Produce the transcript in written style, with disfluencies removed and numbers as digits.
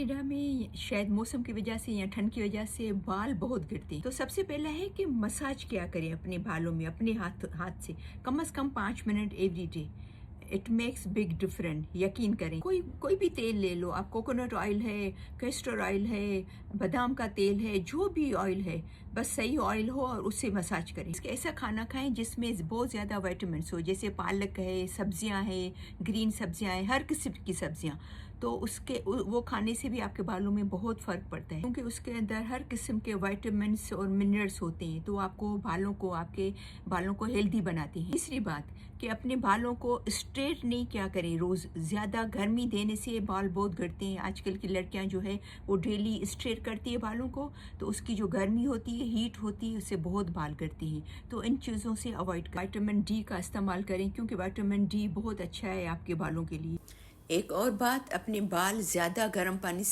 India में शायद मौसम की वजह से या ठंड की वजह से बाल बहुत गिरते हैं। तो सबसे पहला है कि मसाज क्या करें अपने बालों में अपने हाथ हाथ से कम से कम 5 minute every day. It makes big different, यकीन करें। कोई कोई भी तेल ले लो आप, कोकोनट ऑयल है, कैस्टर ऑयल है, बादाम का तेल है, जो भी ऑयल है, बस सही ऑयल हो और उससे मसाज करें। इसके ऐसा खाना खाएं जिसमें बहुत ज़्यादा विटामिन्स हो, जैसे पालक है, सब्जियां हैं, ग्रीन सब्जियां हैं, हर किस्म की सब्जियां। तो वो खाने से भी आपके बालों में बहुत फ़र्क पड़ता है, क्योंकि उसके अंदर हर किस्म के विटामिन्स और मिनरल्स होते हैं, तो आपको आपके बालों को हेल्दी बनाते हैं। तीसरी बात कि अपने बालों को स्ट्रेट नहीं क्या करें रोज़, ज़्यादा गर्मी देने से बाल बहुत गिरते हैं। आजकल की लड़कियां जो है वो डेली स्ट्रेट करती है बालों को, तो उसकी जो गर्मी होती है, हीट होती है, उससे बहुत बाल गिरते हैं। तो इन चीज़ों से अवॉइड करें। विटामिन डी का इस्तेमाल करें, क्योंकि विटामिन डी बहुत अच्छा है आपके बालों के लिए। एक और बात, अपने बाल ज़्यादा गर्म पानी से